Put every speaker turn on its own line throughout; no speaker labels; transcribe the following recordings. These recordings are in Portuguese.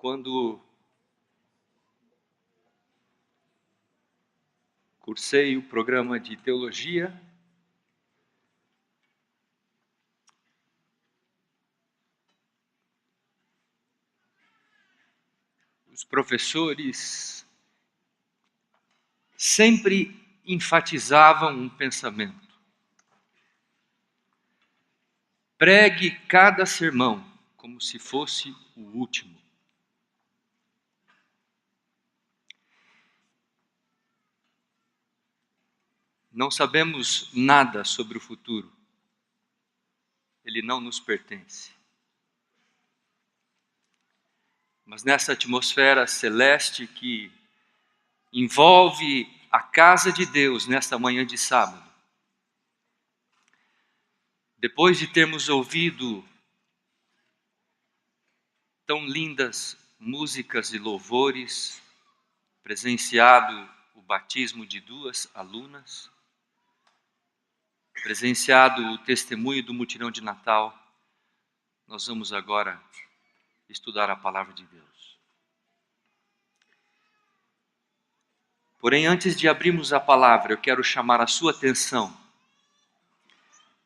Quando cursei o programa de teologia, os professores sempre enfatizavam um pensamento: pregue cada sermão como se fosse o último. Não sabemos nada sobre o futuro. Ele não nos pertence. Mas nessa atmosfera celeste que envolve a casa de Deus nesta manhã de sábado, depois de termos ouvido tão lindas músicas e louvores, presenciado o batismo de 2 alunas, presenciado o testemunho do mutirão de Natal, nós vamos agora estudar a palavra de Deus. Porém, antes de abrirmos a palavra, eu quero chamar a sua atenção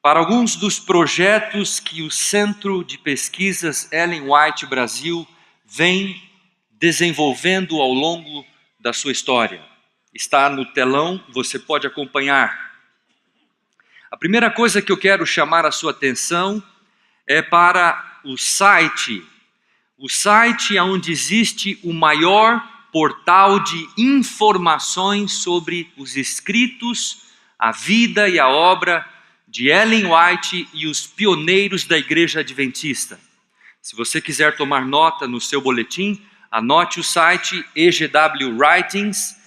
para alguns dos projetos que o Centro de Pesquisas Ellen White Brasil vem desenvolvendo ao longo da sua história. Está no telão, você pode acompanhar. A primeira coisa que eu quero chamar a sua atenção é para o site onde existe o maior portal de informações sobre os escritos, a vida e a obra de Ellen White e os pioneiros da Igreja Adventista. Se você quiser tomar nota no seu boletim, anote o site egwritings.org.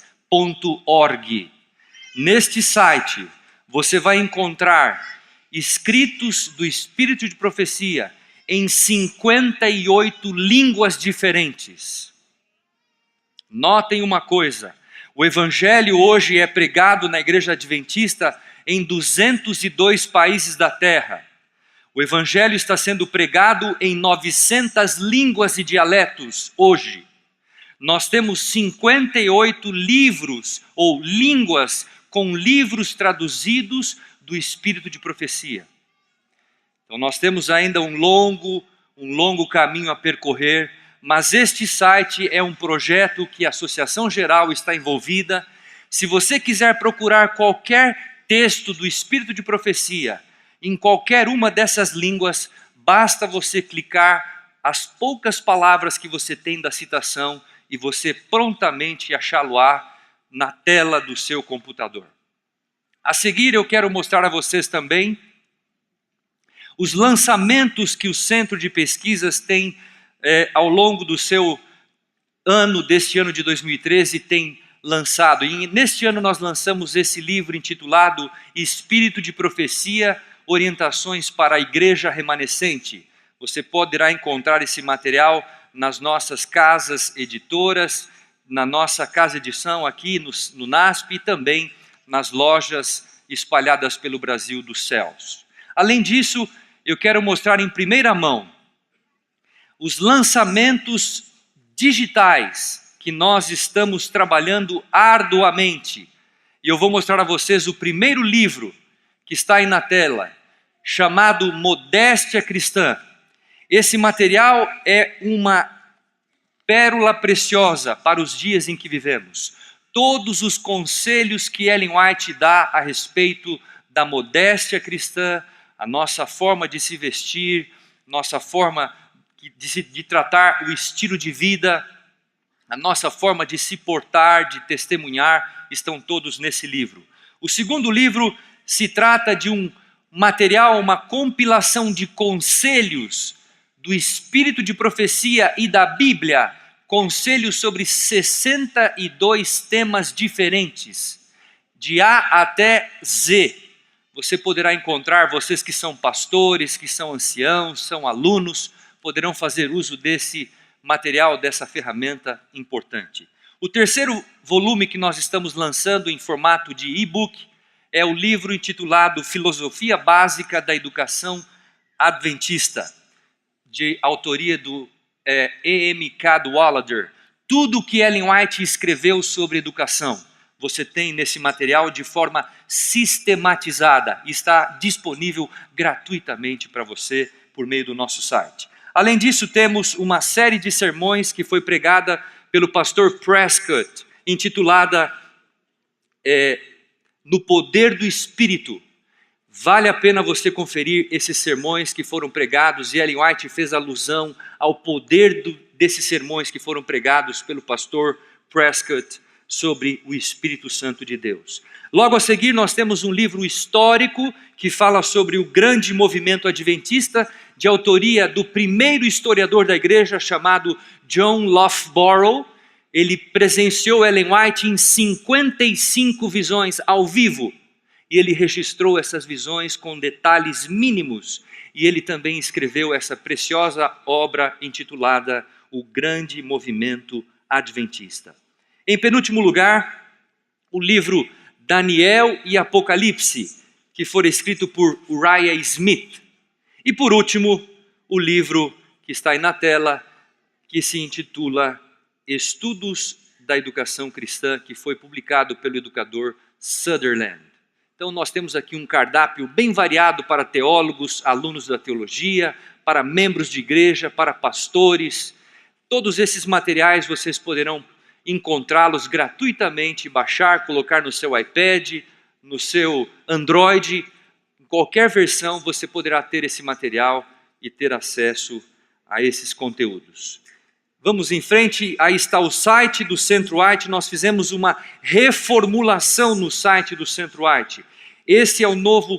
Neste site, você vai encontrar escritos do Espírito de Profecia em 58 línguas diferentes. Notem uma coisa: o Evangelho hoje é pregado na Igreja Adventista em 202 países da Terra. O Evangelho está sendo pregado em 900 línguas e dialetos hoje. Nós temos 58 livros ou línguas com livros traduzidos do Espírito de Profecia. Então nós temos ainda um longo caminho a percorrer, mas este site é um projeto que a Associação Geral está envolvida. Se você quiser procurar qualquer texto do Espírito de Profecia, em qualquer uma dessas línguas, basta você clicar as poucas palavras que você tem da citação e você prontamente achá-lo-á na tela do seu computador. A seguir, eu quero mostrar a vocês também os lançamentos que o Centro de Pesquisas tem ao longo do seu ano, deste ano de 2013, tem lançado. E neste ano nós lançamos esse livro intitulado Espírito de Profecia, Orientações para a Igreja Remanescente. Você poderá encontrar esse material nas nossas casas editoras, na nossa casa edição aqui no NASP e também nas lojas espalhadas pelo Brasil dos céus. Além disso, eu quero mostrar em primeira mão os lançamentos digitais que nós estamos trabalhando arduamente. E eu vou mostrar a vocês o primeiro livro que está aí na tela, chamado Modéstia Cristã. Esse material é uma pérola preciosa para os dias em que vivemos. Todos os conselhos que Ellen White dá a respeito da modéstia cristã, a nossa forma de se vestir, nossa forma de tratar o estilo de vida, a nossa forma de se portar, de testemunhar, estão todos nesse livro. O segundo livro se trata de um material, uma compilação de conselhos do Espírito de Profecia e da Bíblia, conselhos sobre 62 temas diferentes, de A até Z. Você poderá encontrar, vocês que são pastores, que são anciãos, são alunos, poderão fazer uso desse material, dessa ferramenta importante. O terceiro volume que nós estamos lançando em formato de e-book é o livro intitulado Filosofia Básica da Educação Adventista, de autoria do E.M. Cadwallader, tudo o que Ellen White escreveu sobre educação. Você tem nesse material de forma sistematizada. Está disponível gratuitamente para você por meio do nosso site. Além disso, temos uma série de sermões que foi pregada pelo pastor Prescott, intitulada No Poder do Espírito. Vale a pena você conferir esses sermões que foram pregados, e Ellen White fez alusão ao poder desses sermões que foram pregados pelo pastor Prescott sobre o Espírito Santo de Deus. Logo a seguir, nós temos um livro histórico que fala sobre o grande movimento adventista, de autoria do primeiro historiador da igreja, chamado John Loughborough. Ele presenciou Ellen White em 55 visões ao vivo, e ele registrou essas visões com detalhes mínimos, e ele também escreveu essa preciosa obra intitulada O Grande Movimento Adventista. Em penúltimo lugar, o livro Daniel e Apocalipse, que foi escrito por Uriah Smith. E por último, o livro que está aí na tela, que se intitula Estudos da Educação Cristã, que foi publicado pelo educador Sutherland. Então nós temos aqui um cardápio bem variado para teólogos, alunos da teologia, para membros de igreja, para pastores. Todos esses materiais vocês poderão encontrá-los gratuitamente, baixar, colocar no seu iPad, no seu Android. Em qualquer versão você poderá ter esse material e ter acesso a esses conteúdos. Vamos em frente, aí está o site do Centro White. Nós fizemos uma reformulação no site do Centro White. Esse é a nova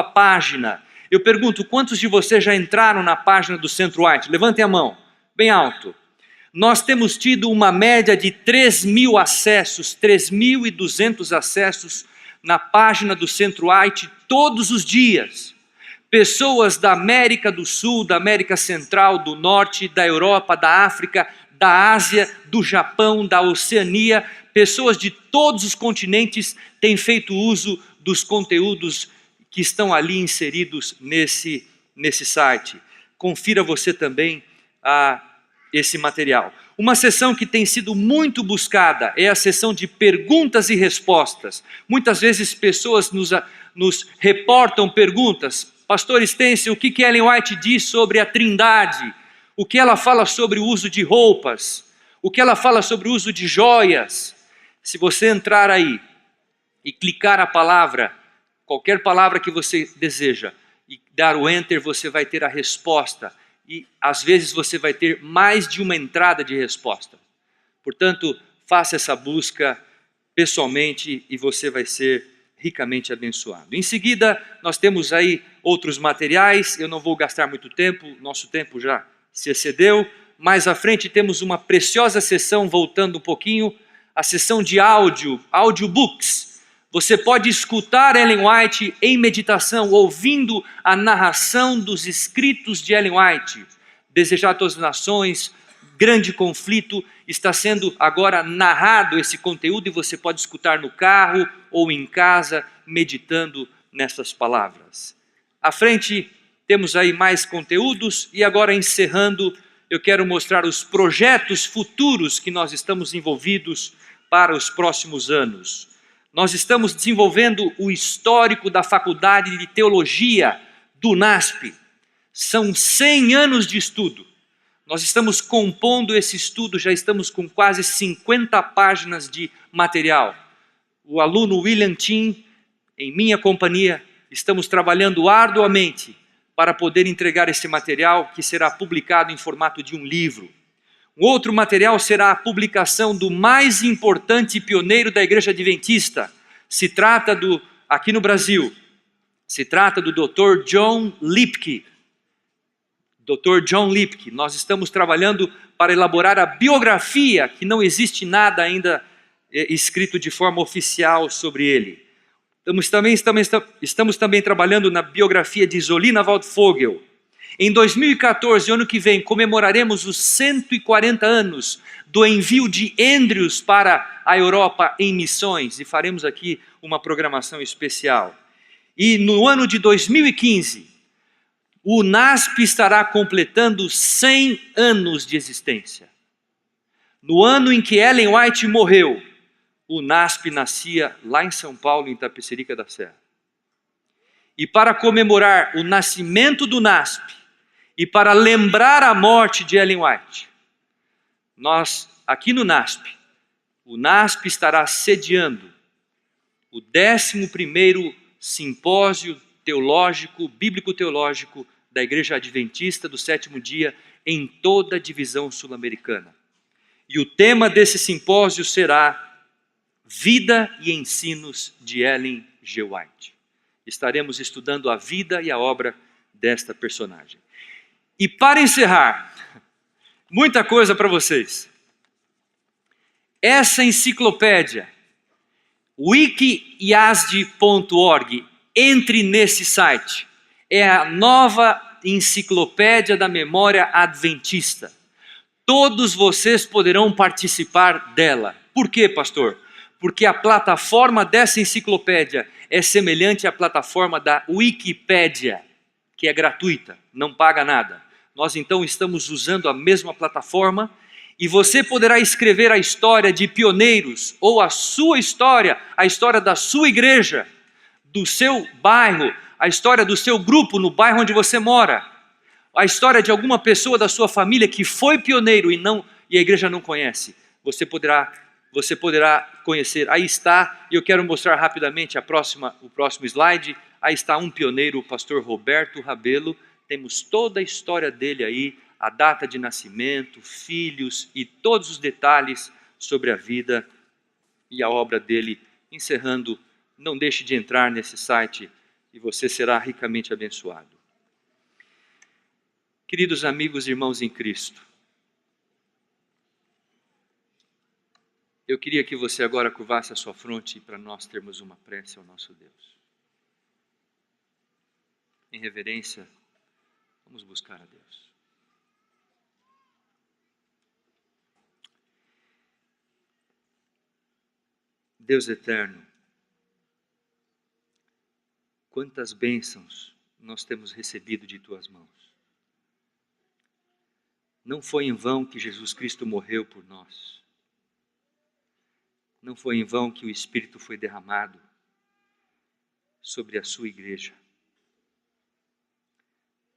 página. Eu pergunto, quantos de vocês já entraram na página do Centro White? Levantem a mão, bem alto. Nós temos tido uma média de 3.000 acessos, 3.200 acessos na página do Centro White todos os dias. Pessoas da América do Sul, da América Central, do Norte, da Europa, da África, da Ásia, do Japão, da Oceania, pessoas de todos os continentes têm feito uso dos conteúdos que estão ali inseridos nesse site. Confira você também esse material. Uma sessão que tem sido muito buscada é a sessão de perguntas e respostas. Muitas vezes pessoas nos reportam perguntas. Pastor Stêncio, o que Ellen White diz sobre a Trindade? O que ela fala sobre o uso de roupas? O que ela fala sobre o uso de joias? Se você entrar aí e clicar a palavra, qualquer palavra que você deseja, e dar o Enter, você vai ter a resposta. E às vezes você vai ter mais de uma entrada de resposta. Portanto, faça essa busca pessoalmente e você vai ser ricamente abençoado. Em seguida, nós temos aí outros materiais. Eu não vou gastar muito tempo, nosso tempo já se excedeu. Mais à frente temos uma preciosa sessão, voltando um pouquinho, a sessão de audiobooks. Você pode escutar Ellen White em meditação, ouvindo a narração dos escritos de Ellen White. Desejar a todas as nações, grande conflito, está sendo agora narrado esse conteúdo e você pode escutar no carro ou em casa, meditando nessas palavras. À frente temos aí mais conteúdos e agora encerrando, eu quero mostrar os projetos futuros que nós estamos envolvidos para os próximos anos. Nós estamos desenvolvendo o histórico da Faculdade de Teologia do NASP. São 100 anos de estudo. Nós estamos compondo esse estudo, já estamos com quase 50 páginas de material. O aluno William Tim, em minha companhia, estamos trabalhando arduamente para poder entregar esse material que será publicado em formato de um livro. Um outro material será a publicação do mais importante pioneiro da Igreja Adventista. Se trata aqui no Brasil, se trata do Dr. John Lipke. Dr. John Lipke. Nós estamos trabalhando para elaborar a biografia, que não existe nada ainda escrito de forma oficial sobre ele. Estamos também trabalhando na biografia de Zolina Waldvogel. Em 2014, ano que vem, comemoraremos os 140 anos do envio de Andrews para a Europa em missões e faremos aqui uma programação especial. E no ano de 2015, o NASP estará completando 100 anos de existência. No ano em que Ellen White morreu, o NASP nascia lá em São Paulo, em Itapecerica da Serra. E para comemorar o nascimento do NASP e para lembrar a morte de Ellen White, nós, aqui no NASP, o NASP estará sediando o 11º Simpósio Teológico, Bíblico-Teológico da Igreja Adventista do Sétimo Dia em toda a divisão sul-americana. E o tema desse simpósio será Vida e Ensinos de Ellen G. White. Estaremos estudando a vida e a obra desta personagem. E para encerrar, muita coisa para vocês. Essa enciclopédia, wikiyasd.org, entre nesse site. É a nova enciclopédia da memória adventista. Todos vocês poderão participar dela. Por quê, pastor? Porque a plataforma dessa enciclopédia é semelhante à plataforma da Wikipédia, que é gratuita, não paga nada. Nós então estamos usando a mesma plataforma e você poderá escrever a história de pioneiros ou a história da sua igreja, do seu bairro, a história do seu grupo no bairro onde você mora, a história de alguma pessoa da sua família que foi pioneiro e a igreja não conhece. Você poderá conhecer. Aí está, e eu quero mostrar rapidamente o próximo slide. Aí está um pioneiro, o pastor Roberto Rabelo. Temos toda a história dele aí, a data de nascimento, filhos e todos os detalhes sobre a vida e a obra dele. Encerrando, não deixe de entrar nesse site e você será ricamente abençoado. Queridos amigos e irmãos em Cristo, eu queria que você agora curvasse a sua fronte para nós termos uma prece ao nosso Deus. Em reverência, vamos buscar a Deus. Deus eterno, quantas bênçãos nós temos recebido de Tuas mãos. Não foi em vão que Jesus Cristo morreu por nós. Não foi em vão que o Espírito foi derramado sobre a Sua igreja.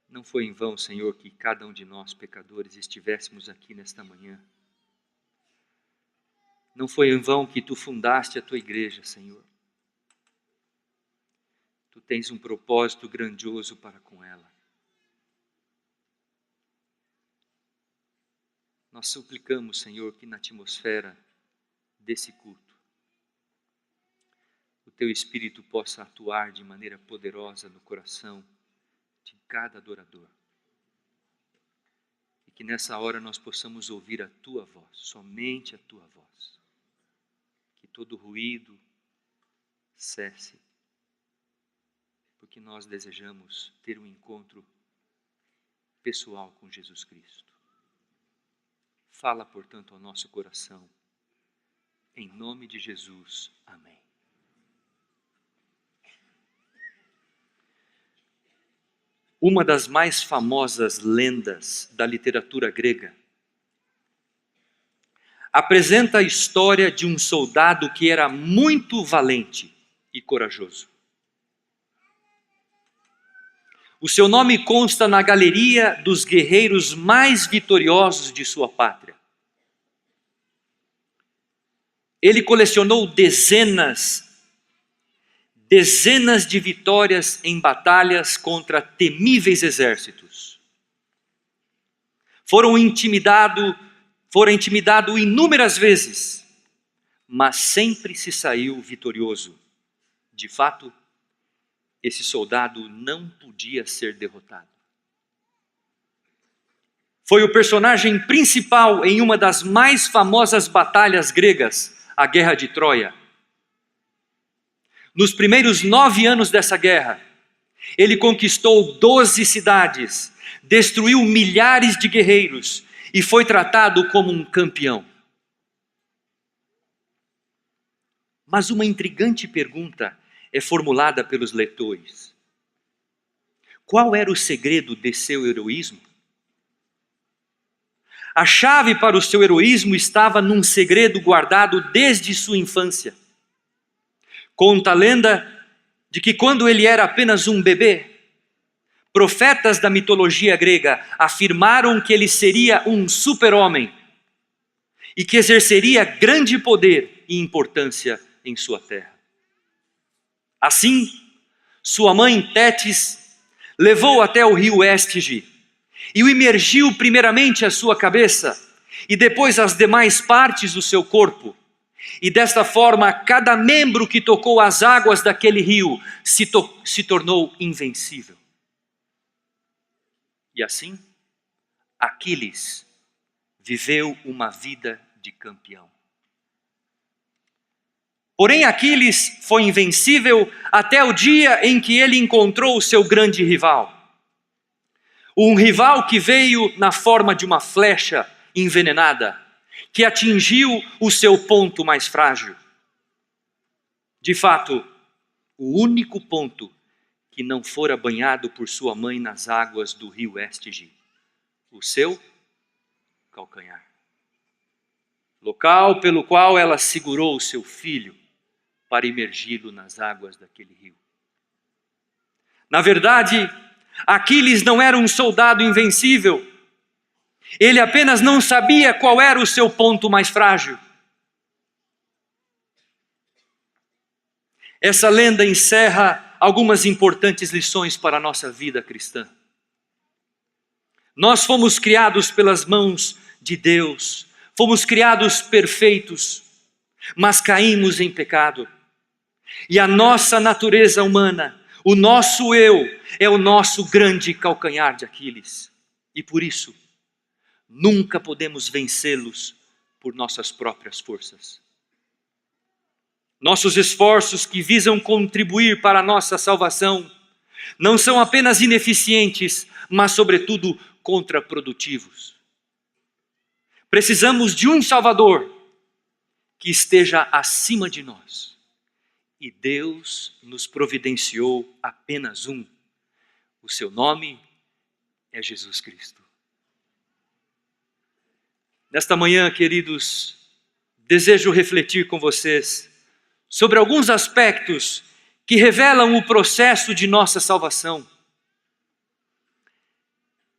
Não foi em vão, Senhor, que cada um de nós, pecadores, estivéssemos aqui nesta manhã. Não foi em vão que Tu fundaste a Tua igreja, Senhor. Tu tens um propósito grandioso para com ela. Nós suplicamos, Senhor, que na atmosfera desse culto, o Teu Espírito possa atuar de maneira poderosa no coração de cada adorador. E que nessa hora nós possamos ouvir a Tua voz, somente a Tua voz. Que todo ruído cesse, porque nós desejamos ter um encontro pessoal com Jesus Cristo. Fala, portanto, ao nosso coração. Em nome de Jesus. Amém. Uma das mais famosas lendas da literatura grega apresenta a história de um soldado que era muito valente e corajoso. O seu nome consta na galeria dos guerreiros mais vitoriosos de sua pátria. Ele colecionou dezenas de vitórias em batalhas contra temíveis exércitos. Foram intimidado inúmeras vezes, mas sempre se saiu vitorioso. De fato, esse soldado não podia ser derrotado. Foi o personagem principal em uma das mais famosas batalhas gregas, a Guerra de Troia. Nos primeiros 9 anos dessa guerra, ele conquistou 12 cidades, destruiu milhares de guerreiros e foi tratado como um campeão. Mas uma intrigante pergunta é formulada pelos leitores. qual era o segredo de seu heroísmo? A chave para o seu heroísmo estava num segredo guardado desde sua infância. Conta a lenda de que quando ele era apenas um bebê, profetas da mitologia grega afirmaram que ele seria um super-homem e que exerceria grande poder e importância em sua terra. Assim, sua mãe Tétis levou até o rio Éstige e o imergiu primeiramente a sua cabeça e depois as demais partes do seu corpo. E desta forma, cada membro que tocou as águas daquele rio se tornou invencível. E assim, Aquiles viveu uma vida de campeão. Porém, Aquiles foi invencível até o dia em que ele encontrou o seu grande rival. Um rival que veio na forma de uma flecha envenenada, que atingiu o seu ponto mais frágil. De fato, o único ponto que não fora banhado por sua mãe nas águas do rio Éstige, o seu calcanhar. Local pelo qual ela segurou o seu filho para imergi-lo nas águas daquele rio. Na verdade, Aquiles não era um soldado invencível. Ele apenas não sabia qual era o seu ponto mais frágil. Essa lenda encerra algumas importantes lições para a nossa vida cristã. Nós fomos criados pelas mãos de Deus, fomos criados perfeitos, mas caímos em pecado. E a nossa natureza humana, o nosso eu, é o nosso grande calcanhar de Aquiles. E por isso, nunca podemos vencê-los por nossas próprias forças. Nossos esforços que visam contribuir para a nossa salvação não são apenas ineficientes, mas sobretudo contraprodutivos. Precisamos de um Salvador que esteja acima de nós. E Deus nos providenciou apenas um. O seu nome é Jesus Cristo. Nesta manhã, queridos, desejo refletir com vocês sobre alguns aspectos que revelam o processo de nossa salvação.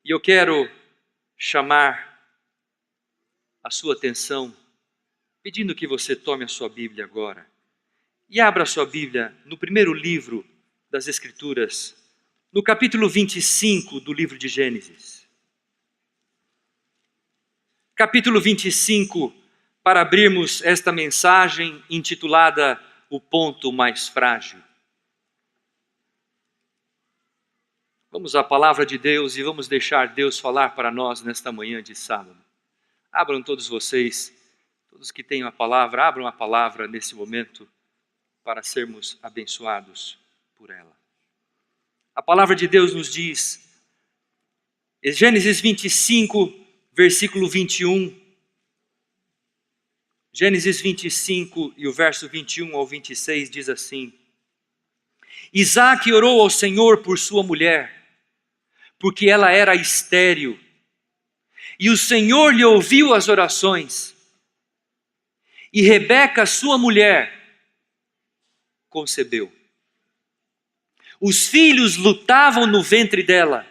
E eu quero chamar a sua atenção, pedindo que você tome a sua Bíblia agora e abra a sua Bíblia no primeiro livro das Escrituras, no capítulo 25 do livro de Gênesis. Capítulo 25, para abrirmos esta mensagem intitulada O Ponto Mais Frágil. Vamos à palavra de Deus e vamos deixar Deus falar para nós nesta manhã de sábado. Abram todos vocês, todos que tenham a palavra, abram a palavra nesse momento para sermos abençoados por ela. A palavra de Deus nos diz, Gênesis 25, versículo 21, Gênesis 25 e o verso 21 ao 26 diz assim: Isaque orou ao Senhor por sua mulher, porque ela era estéril, e o Senhor lhe ouviu as orações. E Rebeca, sua mulher, concebeu. Os filhos lutavam no ventre dela.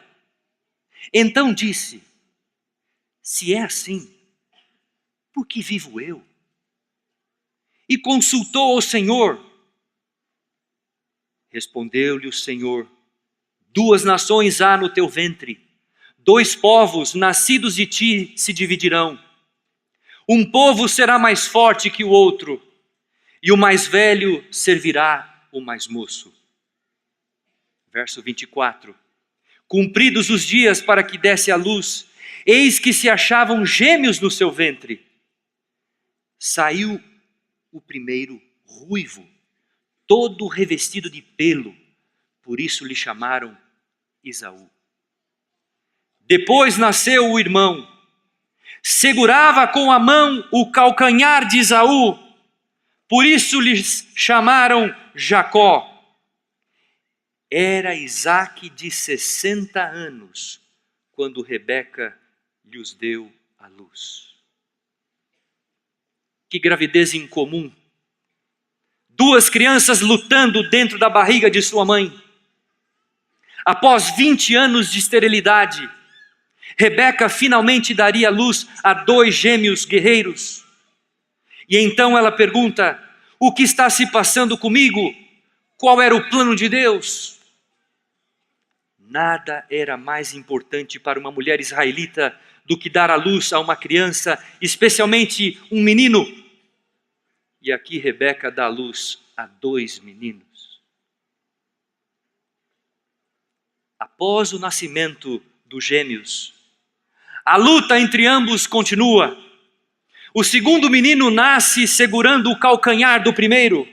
Então disse: Se é assim, por que vivo eu? E consultou ao Senhor. Respondeu-lhe o Senhor: 2 nações há no teu ventre, 2 povos nascidos de ti se dividirão. Um povo será mais forte que o outro, e o mais velho servirá o mais moço. Verso 24. Cumpridos os dias para que desse à luz, eis que se achavam gêmeos no seu ventre. Saiu o primeiro ruivo, todo revestido de pelo, por isso lhe chamaram Esaú. Depois nasceu o irmão, segurava com a mão o calcanhar de Esaú, por isso lhe chamaram Jacó. Era Isaque de 60 anos quando Rebeca lhes deu à luz. Que gravidez incomum! 2 crianças lutando dentro da barriga de sua mãe. Após 20 anos de esterilidade, Rebeca finalmente daria luz a 2 gêmeos guerreiros. E então ela pergunta: o que está se passando comigo? Qual era o plano de Deus? Nada era mais importante para uma mulher israelita do que dar à luz a uma criança, especialmente um menino. E aqui Rebeca dá à luz a 2 meninos. Após o nascimento dos gêmeos, a luta entre ambos continua. O segundo menino nasce segurando o calcanhar do primeiro.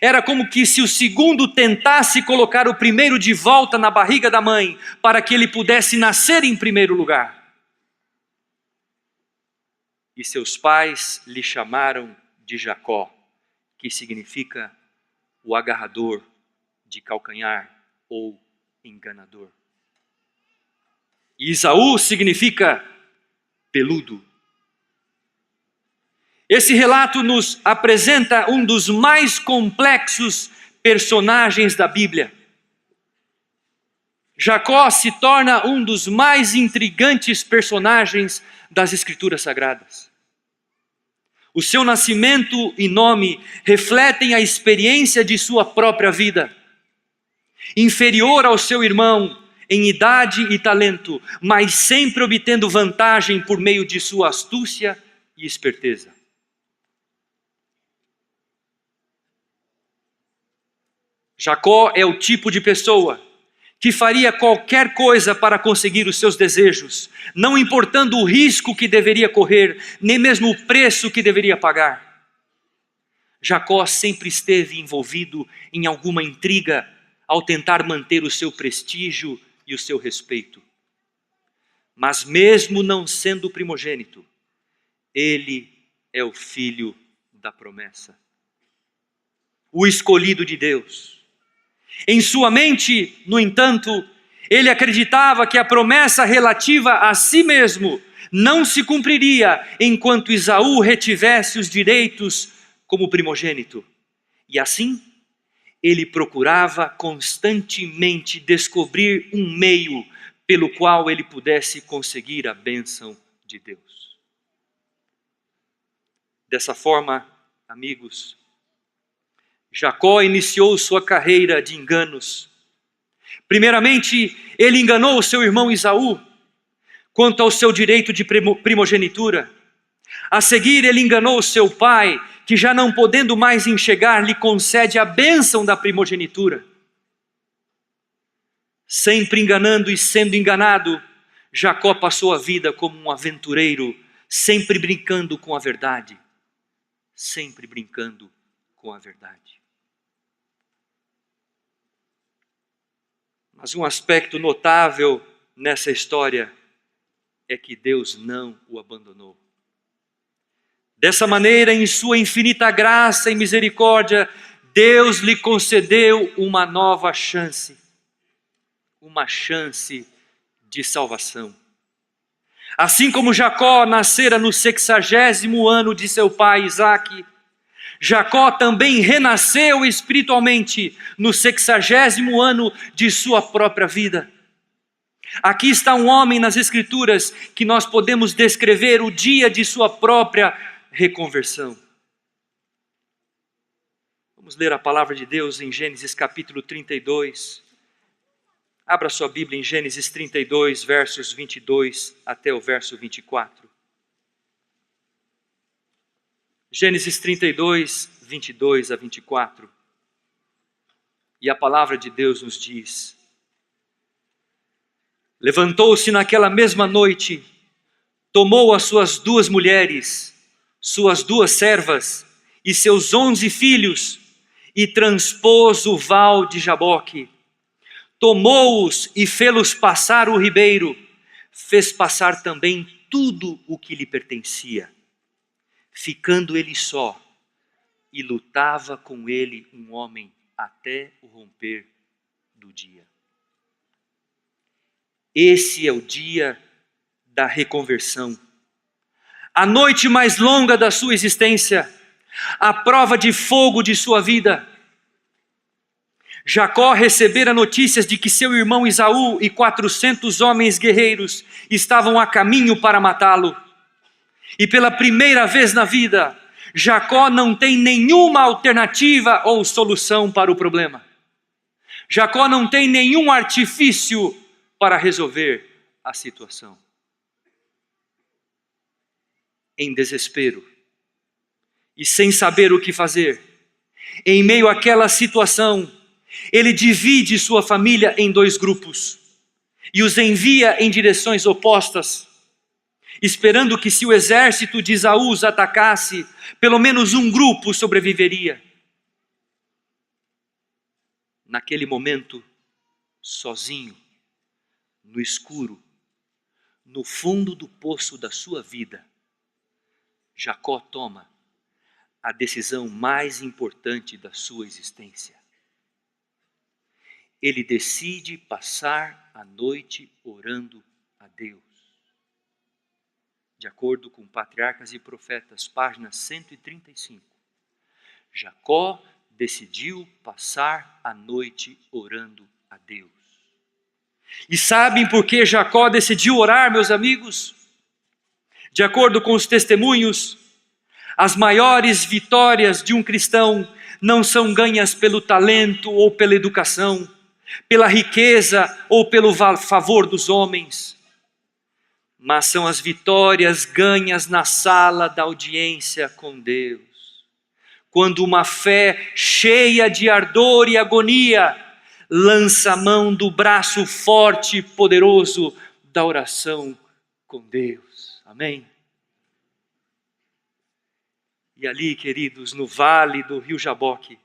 Era como que se o segundo tentasse colocar o primeiro de volta na barriga da mãe, para que ele pudesse nascer em primeiro lugar. E seus pais lhe chamaram de Jacó, que significa o agarrador de calcanhar ou enganador. E Esaú significa peludo. Esse relato nos apresenta um dos mais complexos personagens da Bíblia. Jacó se torna um dos mais intrigantes personagens das Escrituras Sagradas. O seu nascimento e nome refletem a experiência de sua própria vida. Inferior ao seu irmão em idade e talento, mas sempre obtendo vantagem por meio de sua astúcia e esperteza. Jacó é o tipo de pessoa que faria qualquer coisa para conseguir os seus desejos, não importando o risco que deveria correr, nem mesmo o preço que deveria pagar. Jacó sempre esteve envolvido em alguma intriga ao tentar manter o seu prestígio e o seu respeito. Mas mesmo não sendo primogênito, ele é o filho da promessa, o escolhido de Deus. Em sua mente, no entanto, ele acreditava que a promessa relativa a si mesmo não se cumpriria enquanto Esaú retivesse os direitos como primogênito. E assim, ele procurava constantemente descobrir um meio pelo qual ele pudesse conseguir a bênção de Deus. Dessa forma, amigos, Jacó iniciou sua carreira de enganos. Primeiramente, ele enganou o seu irmão Esaú quanto ao seu direito de primogenitura. A seguir, ele enganou o seu pai, que já não podendo mais enxergar, lhe concede a bênção da primogenitura. Sempre enganando e sendo enganado, Jacó passou a vida como um aventureiro, sempre brincando com a verdade. Sempre brincando com a verdade. Mas um aspecto notável nessa história é que Deus não o abandonou. Dessa maneira, em sua infinita graça e misericórdia, Deus lhe concedeu uma nova chance. Uma chance de salvação. Assim como Jacó nascera no 60º ano de seu pai Isaque, Jacó também renasceu espiritualmente no 60º ano de sua própria vida. Aqui está um homem nas Escrituras que nós podemos descrever o dia de sua própria reconversão. Vamos ler a palavra de Deus em Gênesis capítulo 32. Abra sua Bíblia em Gênesis 32, versos 22 até o verso 24. Gênesis 32, 22 a 24. E a palavra de Deus nos diz: levantou-se naquela mesma noite, tomou as suas 2 mulheres, suas 2 servas e seus 11 filhos, e transpôs o val de Jaboque. Tomou-os e fê-los passar o ribeiro, fez passar também tudo o que lhe pertencia. Ficando ele só, e lutava com ele um homem até o romper do dia. Esse é o dia da reconversão. A noite mais longa da sua existência, a prova de fogo de sua vida. Jacó recebera notícias de que seu irmão Esaú e 400 homens guerreiros estavam a caminho para matá-lo. E pela primeira vez na vida, Jacó não tem nenhuma alternativa ou solução para o problema. Jacó não tem nenhum artifício para resolver a situação. Em desespero e sem saber o que fazer, em meio àquela situação, ele divide sua família em 2 grupos e os envia em direções opostas, esperando que se o exército de Esaú os atacasse, pelo menos um grupo sobreviveria. Naquele momento, sozinho, no escuro, no fundo do poço da sua vida, Jacó toma a decisão mais importante da sua existência. Ele decide passar a noite orando a Deus. De acordo com Patriarcas e Profetas, página 135, Jacó decidiu passar a noite orando a Deus. E sabem por que Jacó decidiu orar, meus amigos? De acordo com os testemunhos, as maiores vitórias de um cristão não são ganhas pelo talento ou pela educação, pela riqueza ou pelo favor dos homens, mas são as vitórias ganhas na sala da audiência com Deus. Quando uma fé cheia de ardor e agonia lança a mão do braço forte e poderoso da oração com Deus. Amém? E ali, queridos, no vale do rio Jaboque,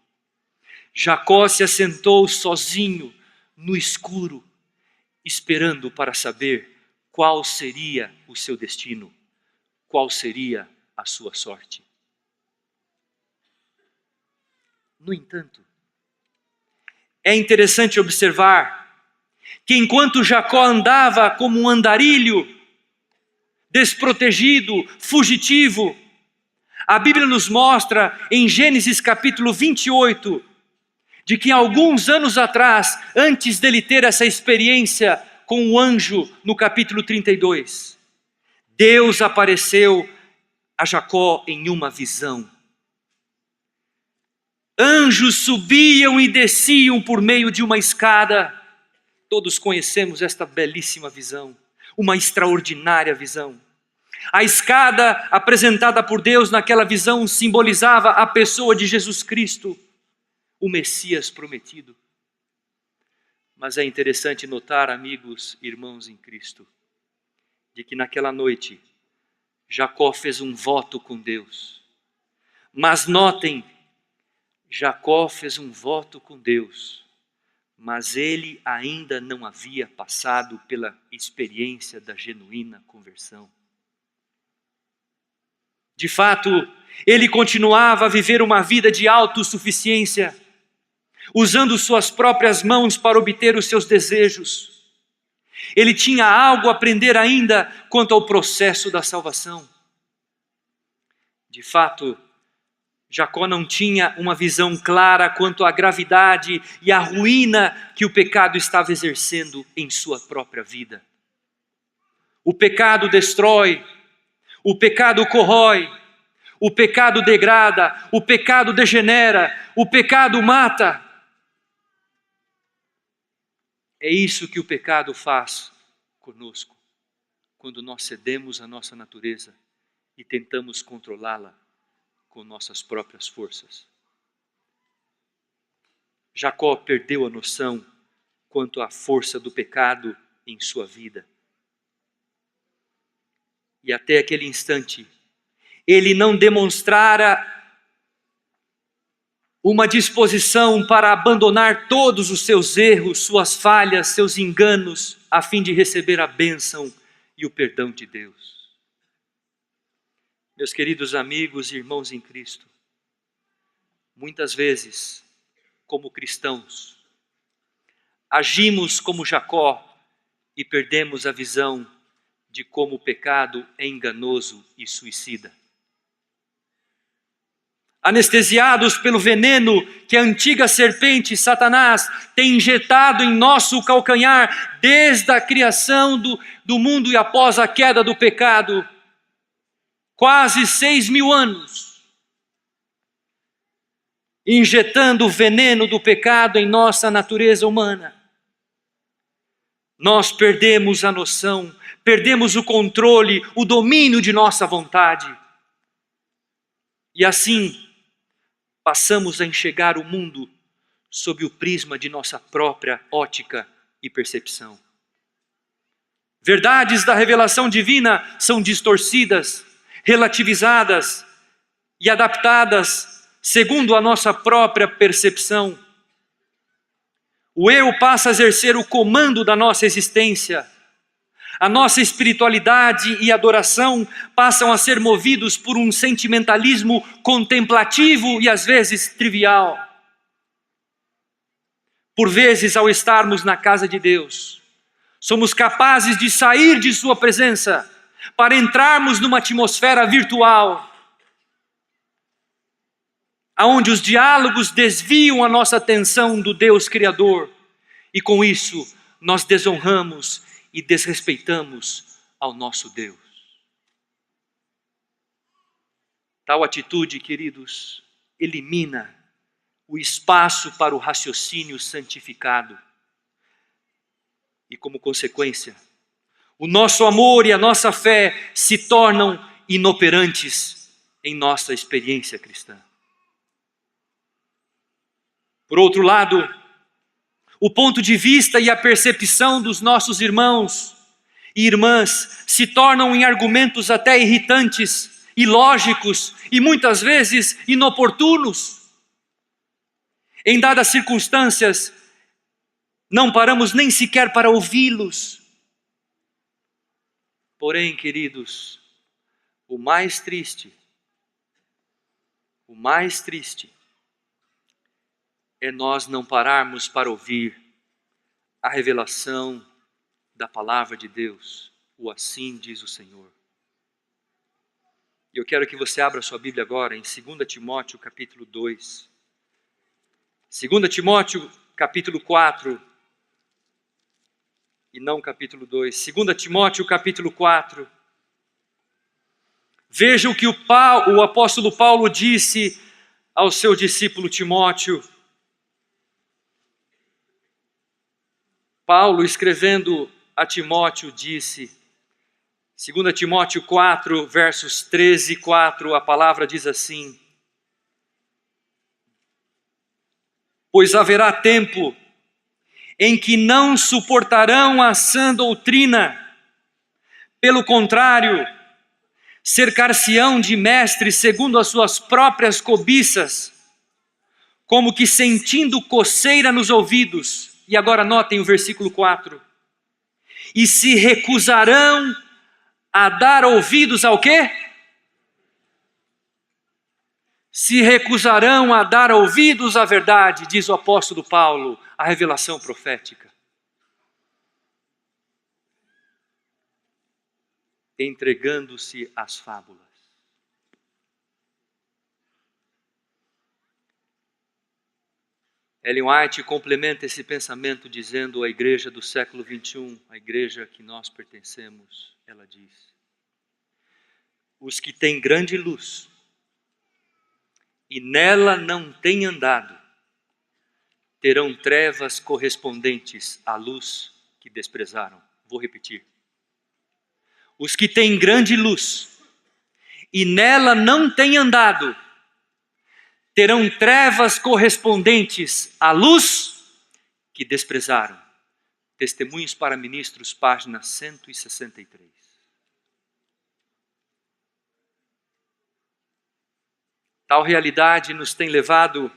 Jacó se assentou sozinho no escuro, esperando para saber qual seria o seu destino, qual seria a sua sorte. No entanto, é interessante observar que enquanto Jacó andava como um andarilho, desprotegido, fugitivo, a Bíblia nos mostra em Gênesis capítulo 28, de que alguns anos atrás, antes dele ter essa experiência com o anjo no capítulo 32, Deus apareceu a Jacó em uma visão. Anjos subiam e desciam por meio de uma escada. Todos conhecemos esta belíssima visão, uma extraordinária visão. A escada apresentada por Deus naquela visão simbolizava a pessoa de Jesus Cristo, o Messias prometido. Mas é interessante notar, amigos, irmãos em Cristo, de que naquela noite Jacó fez um voto com Deus. Mas notem, Jacó fez um voto com Deus, mas ele ainda não havia passado pela experiência da genuína conversão. De fato, ele continuava a viver uma vida de autossuficiência, usando suas próprias mãos para obter os seus desejos. Ele tinha algo a aprender ainda quanto ao processo da salvação. De fato, Jacó não tinha uma visão clara quanto à gravidade e à ruína que o pecado estava exercendo em sua própria vida. O pecado destrói, o pecado corrói, o pecado degrada, o pecado degenera, o pecado mata. É isso que o pecado faz conosco, quando nós cedemos à nossa natureza e tentamos controlá-la com nossas próprias forças. Jacó perdeu a noção quanto à força do pecado em sua vida. E até aquele instante, ele não demonstrara uma disposição para abandonar todos os seus erros, suas falhas, seus enganos, a fim de receber a bênção e o perdão de Deus. Meus queridos amigos e irmãos em Cristo, muitas vezes, como cristãos, agimos como Jacó e perdemos a visão de como o pecado é enganoso e suicida. Anestesiados pelo veneno que a antiga serpente Satanás tem injetado em nosso calcanhar desde a criação do mundo e após a queda do pecado, quase 6.000 anos, injetando o veneno do pecado em nossa natureza humana. Nós perdemos a noção, perdemos o controle, o domínio de nossa vontade. E assim, passamos a enxergar o mundo sob o prisma de nossa própria ótica e percepção. Verdades da revelação divina são distorcidas, relativizadas e adaptadas segundo a nossa própria percepção. O eu passa a exercer o comando da nossa existência. A nossa espiritualidade e adoração passam a ser movidos por um sentimentalismo contemplativo e às vezes trivial. Por vezes, ao estarmos na casa de Deus, somos capazes de sair de sua presença para entrarmos numa atmosfera virtual, onde os diálogos desviam a nossa atenção do Deus Criador, e com isso nós desonramos e desrespeitamos ao nosso Deus. Tal atitude, queridos, elimina o espaço para o raciocínio santificado. E como consequência, o nosso amor e a nossa fé se tornam inoperantes em nossa experiência cristã. Por outro lado, o ponto de vista e a percepção dos nossos irmãos e irmãs se tornam em argumentos até irritantes, ilógicos e muitas vezes inoportunos. Em dadas circunstâncias, não paramos nem sequer para ouvi-los. Porém, queridos, o mais triste é nós não pararmos para ouvir a revelação da palavra de Deus, o assim diz o Senhor. E eu quero que você abra sua Bíblia agora em 2 Timóteo capítulo 2. 2 Timóteo capítulo 4, e não capítulo 2. 2 Timóteo capítulo 4. Veja o que o apóstolo Paulo disse ao seu discípulo Timóteo. Paulo, escrevendo a Timóteo, disse, 2 Timóteo 4, versos 13 e 4, a palavra diz assim: pois haverá tempo em que não suportarão a sã doutrina, pelo contrário, cercar-se-ão de mestres segundo as suas próprias cobiças, como que sentindo coceira nos ouvidos. E agora notem o versículo 4. E se recusarão a dar ouvidos ao quê? Se recusarão a dar ouvidos à verdade, diz o apóstolo Paulo, a revelação profética. Entregando-se às fábulas. Ellen White complementa esse pensamento dizendo à igreja do século 21, a igreja a que nós pertencemos, ela diz: os que têm grande luz e nela não têm andado, terão trevas correspondentes à luz que desprezaram. Vou repetir. Os que têm grande luz e nela não têm andado, terão trevas correspondentes à luz que desprezaram. Testemunhos para Ministros, página 163. Tal realidade nos tem levado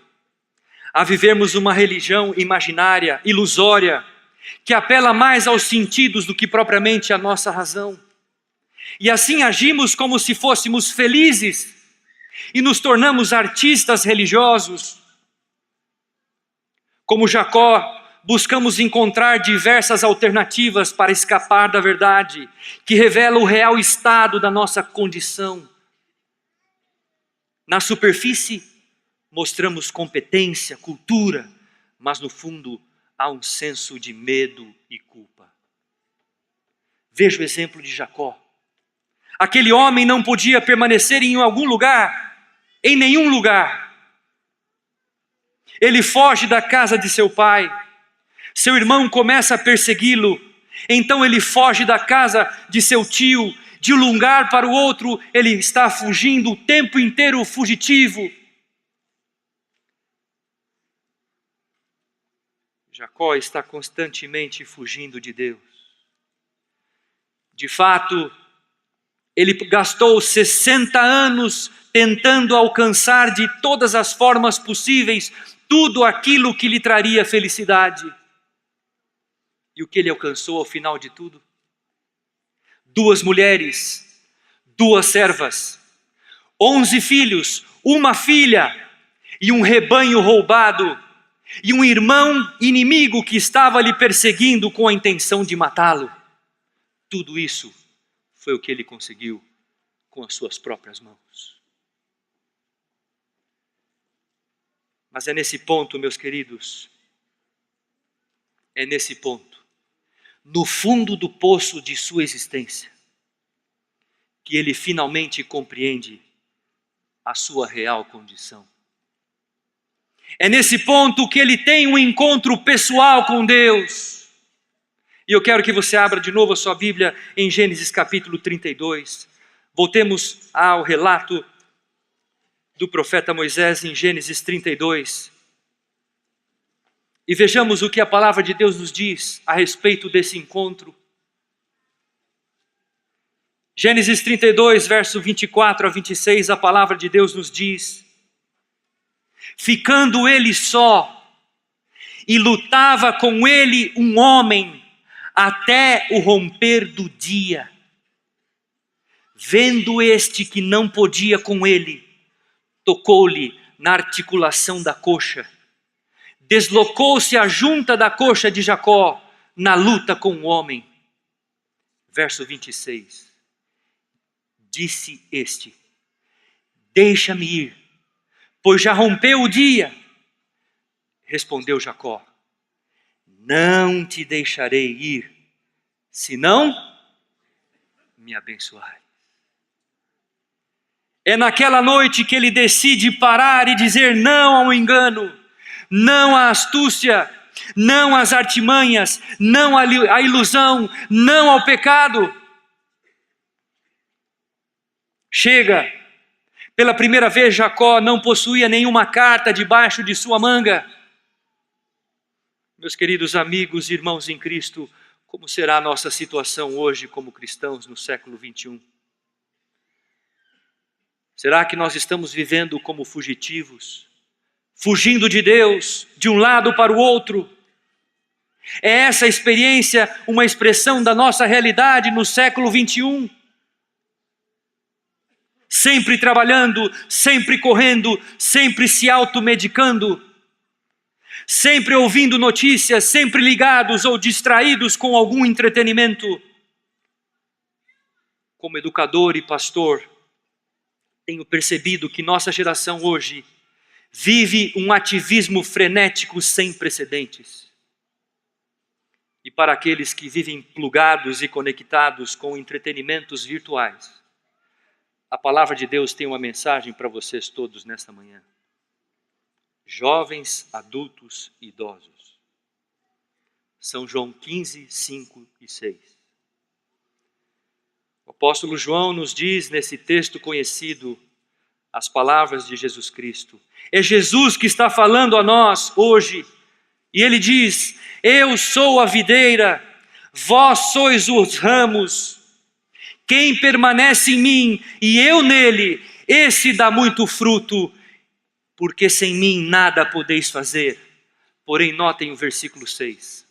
a vivermos uma religião imaginária, ilusória, que apela mais aos sentidos do que propriamente à nossa razão. E assim agimos como se fôssemos felizes e nos tornamos artistas religiosos. Como Jacó, buscamos encontrar diversas alternativas para escapar da verdade, que revela o real estado da nossa condição. Na superfície, mostramos competência, cultura, mas no fundo há um senso de medo e culpa. Veja o exemplo de Jacó. Aquele homem não podia permanecer em algum lugar, em nenhum lugar. Ele foge da casa de seu pai. Seu irmão começa a persegui-lo. Então ele foge da casa de seu tio. De um lugar para o outro, ele está fugindo o tempo inteiro fugitivo. Jacó está constantemente fugindo de Deus. De fato, ele gastou 60 anos tentando alcançar de todas as formas possíveis tudo aquilo que lhe traria felicidade. E o que ele alcançou ao final de tudo? 2 mulheres, 2 servas, 11 filhos, 1 filha e um rebanho roubado e um irmão inimigo que estava lhe perseguindo com a intenção de matá-lo. Tudo isso foi o que ele conseguiu com as suas próprias mãos. Mas é nesse ponto, meus queridos, é nesse ponto, no fundo do poço de sua existência, que ele finalmente compreende a sua real condição. É nesse ponto que ele tem um encontro pessoal com Deus. E eu quero que você abra de novo a sua Bíblia em Gênesis capítulo 32. Voltemos ao relato do profeta Moisés em Gênesis 32. E vejamos o que a palavra de Deus nos diz a respeito desse encontro. Gênesis 32, verso 24 a 26, a palavra de Deus nos diz: ficando ele só, e lutava com ele um homem até o romper do dia. Vendo este que não podia com ele, tocou-lhe na articulação da coxa. Deslocou-se a junta da coxa de Jacó na luta com o homem. Verso 26. Disse este: deixa-me ir, pois já rompeu o dia. Respondeu Jacó: não te deixarei ir, senão me abençoar. É naquela noite que ele decide parar e dizer não ao engano, não à astúcia, não às artimanhas, não à ilusão, não ao pecado. Chega. Pela primeira vez, Jacó não possuía nenhuma carta debaixo de sua manga. Meus queridos amigos e irmãos em Cristo, como será a nossa situação hoje como cristãos no século 21? Será que nós estamos vivendo como fugitivos, fugindo de Deus, de um lado para o outro? É essa experiência uma expressão da nossa realidade no século 21? Sempre trabalhando, sempre correndo, sempre se automedicando, sempre ouvindo notícias, sempre ligados ou distraídos com algum entretenimento. Como educador e pastor, tenho percebido que nossa geração hoje vive um ativismo frenético sem precedentes. E para aqueles que vivem plugados e conectados com entretenimentos virtuais, a palavra de Deus tem uma mensagem para vocês todos nesta manhã. Jovens, adultos e idosos. São João 15, 5 e 6. O apóstolo João nos diz nesse texto conhecido as palavras de Jesus Cristo. É Jesus que está falando a nós hoje. E ele diz: eu sou a videira, vós sois os ramos. Quem permanece em mim e eu nele, esse dá muito fruto, porque sem mim nada podeis fazer. Porém, notem o versículo 6.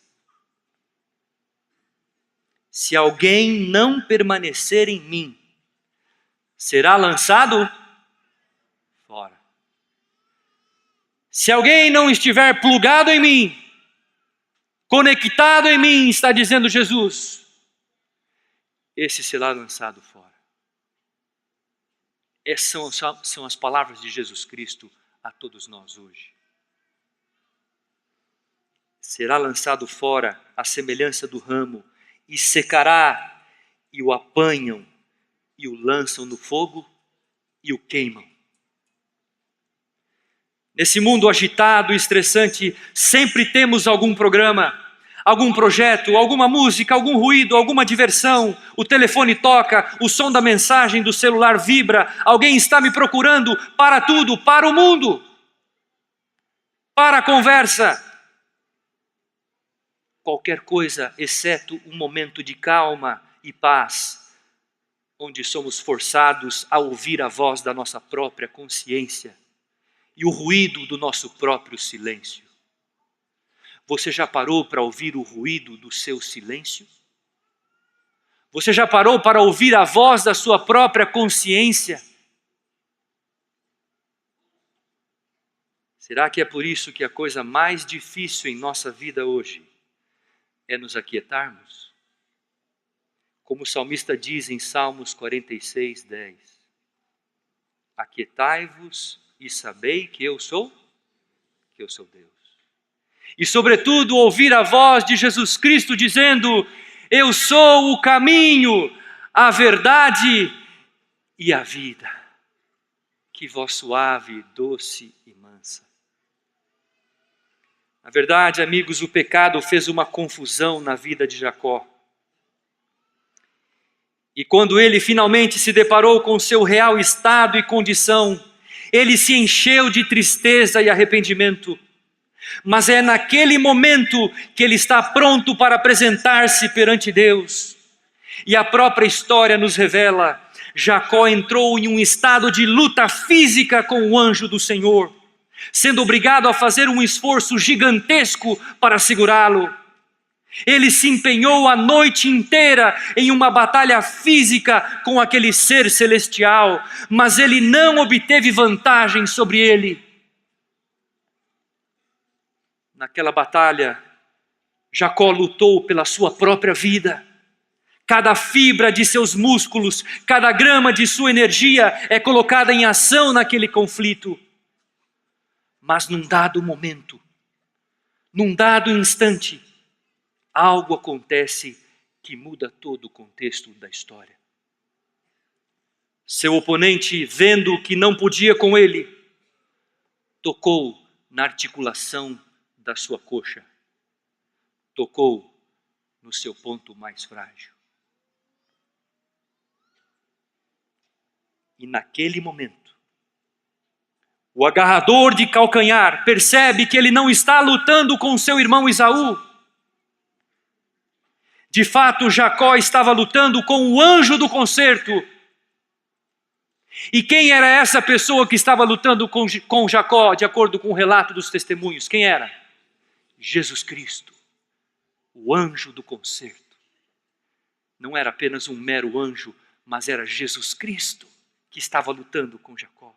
Se alguém não permanecer em mim, será lançado fora. Se alguém não estiver plugado em mim, conectado em mim, está dizendo Jesus, esse será lançado fora. Essas são as palavras de Jesus Cristo a todos nós hoje. Será lançado fora à semelhança do ramo, e secará, e o apanham, e o lançam no fogo, e o queimam. Nesse mundo agitado e estressante, sempre temos algum programa, algum projeto, alguma música, algum ruído, alguma diversão. O telefone toca, o som da mensagem do celular vibra, alguém está me procurando, para tudo, para o mundo, para a conversa. Qualquer coisa, exceto um momento de calma e paz, onde somos forçados a ouvir a voz da nossa própria consciência e o ruído do nosso próprio silêncio. Você já parou para ouvir o ruído do seu silêncio? Você já parou para ouvir a voz da sua própria consciência? Será que é por isso que a coisa mais difícil em nossa vida hoje é nos aquietarmos? Como o salmista diz em Salmos 46, 10. Aquietai-vos e sabei que eu sou Deus. E sobretudo ouvir a voz de Jesus Cristo dizendo, eu sou o caminho, a verdade e a vida. Que voz suave, doce e mansa. Na verdade, amigos, o pecado fez uma confusão na vida de Jacó. E quando ele finalmente se deparou com seu real estado e condição, ele se encheu de tristeza e arrependimento. Mas é naquele momento que ele está pronto para apresentar-se perante Deus. E a própria história nos revela, Jacó entrou em um estado de luta física com o anjo do Senhor, sendo obrigado a fazer um esforço gigantesco para segurá-lo. Ele se empenhou a noite inteira em uma batalha física com aquele ser celestial, mas ele não obteve vantagem sobre ele. Naquela batalha, Jacó lutou pela sua própria vida. Cada fibra de seus músculos, cada grama de sua energia é colocada em ação naquele conflito. Mas num dado momento, num dado instante, algo acontece que muda todo o contexto da história. Seu oponente, vendo que não podia com ele, tocou na articulação da sua coxa, tocou no seu ponto mais frágil. E naquele momento, o agarrador de calcanhar percebe que ele não está lutando com seu irmão Esaú. De fato, Jacó estava lutando com o anjo do concerto. E quem era essa pessoa que estava lutando com Jacó, de acordo com o relato dos testemunhos? Quem era? Jesus Cristo, o anjo do concerto. Não era apenas um mero anjo, mas era Jesus Cristo que estava lutando com Jacó.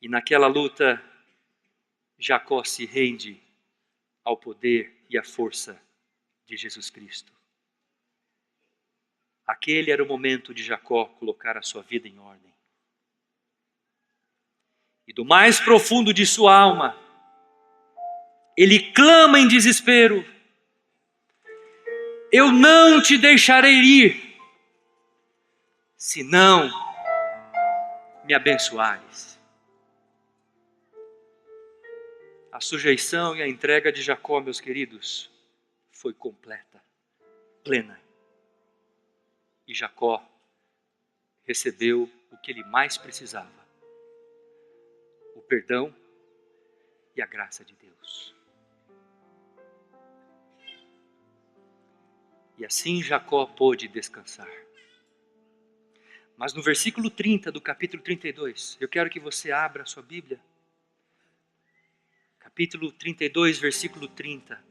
E naquela luta, Jacó se rende ao poder e à força de Jesus Cristo. Aquele era o momento de Jacó colocar a sua vida em ordem. E do mais profundo de sua alma, ele clama em desespero: eu não te deixarei ir, se não me abençoares. A sujeição e a entrega de Jacó, meus queridos, foi completa, plena. E Jacó recebeu o que ele mais precisava: o perdão e a graça de Deus. E assim Jacó pôde descansar. Mas no versículo 30 do capítulo 32, eu quero que você abra a sua Bíblia. Capítulo 32, versículo 30.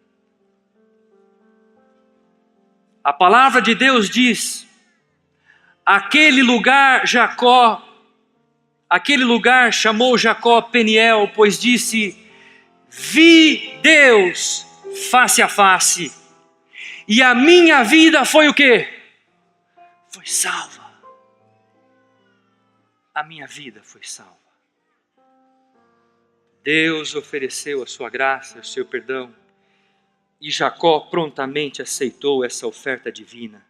A palavra de Deus diz: aquele lugar Jacó Aquele lugar chamou Jacó Peniel, pois disse: vi Deus face a face, e a minha vida foi o quê? Foi salva. A minha vida foi salva. Deus ofereceu a sua graça, o seu perdão, e Jacó prontamente aceitou essa oferta divina.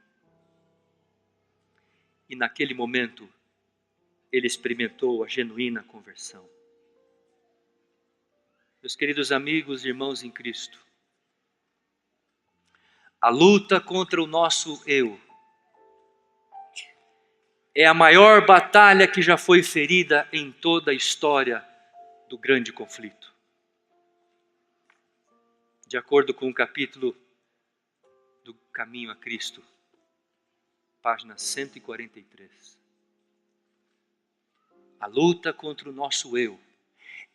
E naquele momento, ele experimentou a genuína conversão. Meus queridos amigos e irmãos em Cristo, a luta contra o nosso eu é a maior batalha que já foi ferida em toda a história do grande conflito. De acordo com o capítulo do Caminho a Cristo, página 143. A luta contra o nosso eu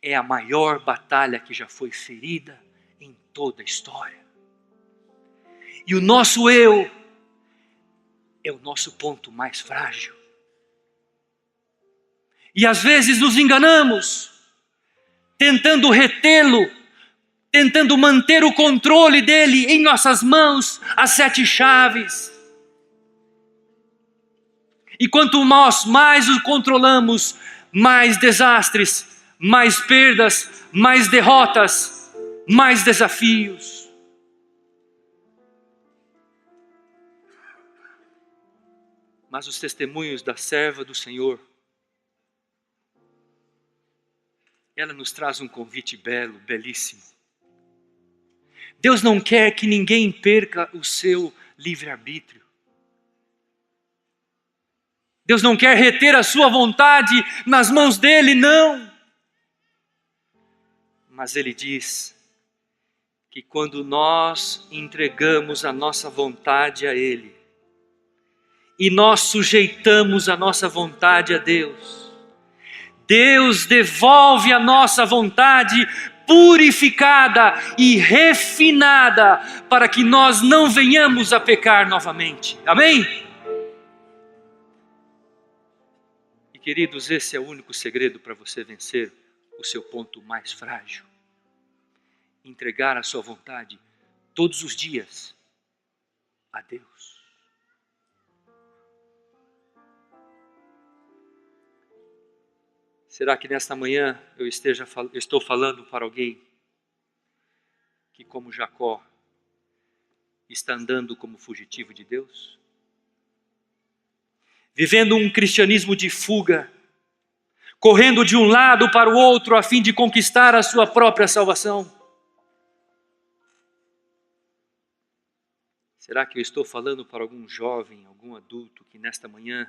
é a maior batalha que já foi ferida em toda a história. E o nosso eu é o nosso ponto mais frágil. E às vezes nos enganamos, tentando retê-lo, tentando manter o controle dele em nossas mãos, as 7 chaves. E quanto nós mais o controlamos, mais desastres, mais perdas, mais derrotas, mais desafios. Mas os testemunhos da serva do Senhor, ela nos traz um convite belo, belíssimo. Deus não quer que ninguém perca o seu livre-arbítrio. Deus não quer reter a sua vontade nas mãos dele, não. Mas ele diz que quando nós entregamos a nossa vontade a ele, e nós sujeitamos a nossa vontade a Deus, Deus devolve a nossa vontade purificada e refinada, para que nós não venhamos a pecar novamente. Amém? Queridos, esse é o único segredo para você vencer o seu ponto mais frágil. Entregar a sua vontade todos os dias a Deus. Será que nesta manhã eu estou falando para alguém que, como Jacó, está andando como fugitivo de Deus? Vivendo um cristianismo de fuga, correndo de um lado para o outro a fim de conquistar a sua própria salvação. Será que eu estou falando para algum jovem, algum adulto que nesta manhã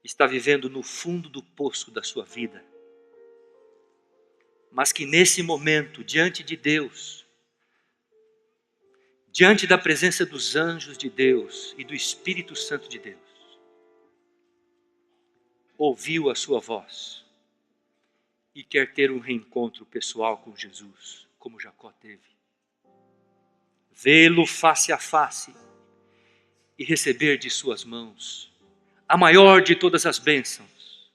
está vivendo no fundo do poço da sua vida, mas que nesse momento, diante de Deus, diante da presença dos anjos de Deus e do Espírito Santo de Deus, ouviu a sua voz e quer ter um reencontro pessoal com Jesus, como Jacó teve. Vê-lo face a face e receber de suas mãos a maior de todas as bênçãos,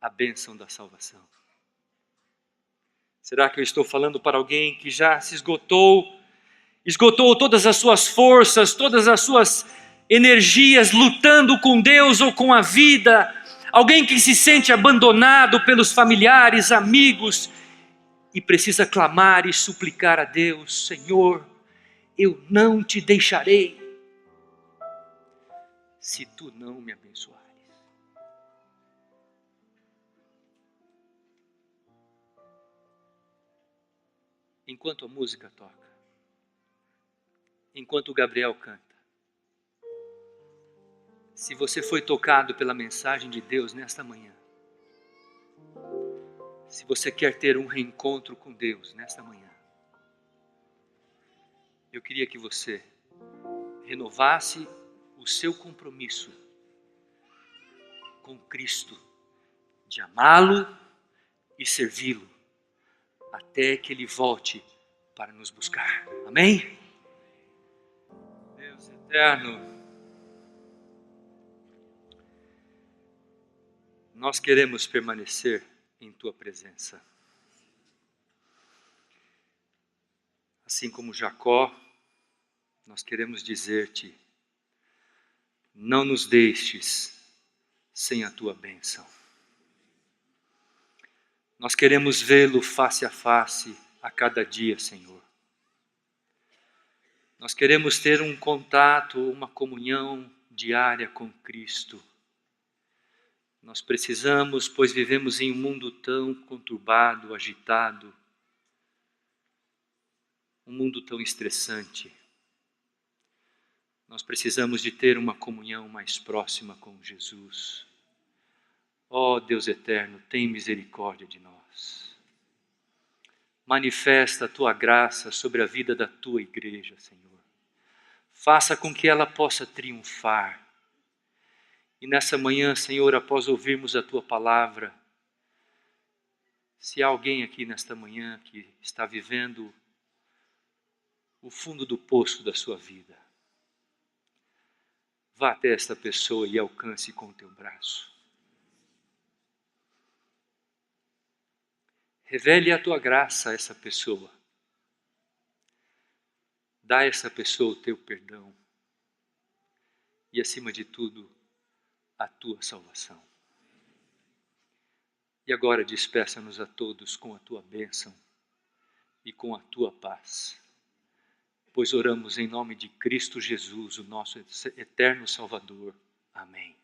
a bênção da salvação. Será que eu estou falando para alguém que já se esgotou todas as suas forças, todas as suas energias lutando com Deus ou com a vida? Alguém que se sente abandonado pelos familiares, amigos, e precisa clamar e suplicar a Deus: Senhor, eu não te deixarei, se tu não me abençoares. Enquanto a música toca, enquanto o Gabriel canta, se você foi tocado pela mensagem de Deus nesta manhã, se você quer ter um reencontro com Deus nesta manhã, eu queria que você renovasse o seu compromisso com Cristo, de amá-lo e servi-lo, até que Ele volte para nos buscar. Amém? Deus eterno, nós queremos permanecer em tua presença. Assim como Jacó, nós queremos dizer-te: não nos deixes sem a tua bênção. Nós queremos vê-lo face a face a cada dia, Senhor. Nós queremos ter um contato, uma comunhão diária com Cristo. Nós precisamos, pois vivemos em um mundo tão conturbado, agitado, um mundo tão estressante. Nós precisamos de ter uma comunhão mais próxima com Jesus. Ó Deus eterno, tem misericórdia de nós. Manifesta a tua graça sobre a vida da tua igreja, Senhor. Faça com que ela possa triunfar. E nessa manhã, Senhor, após ouvirmos a tua palavra, se há alguém aqui nesta manhã que está vivendo o fundo do poço da sua vida, vá até esta pessoa e alcance com o teu braço. Revele a tua graça a essa pessoa. Dá a essa pessoa o teu perdão. E acima de tudo, a tua salvação. E agora despeça-nos a todos com a tua bênção e com a tua paz. Pois oramos em nome de Cristo Jesus, o nosso eterno Salvador. Amém.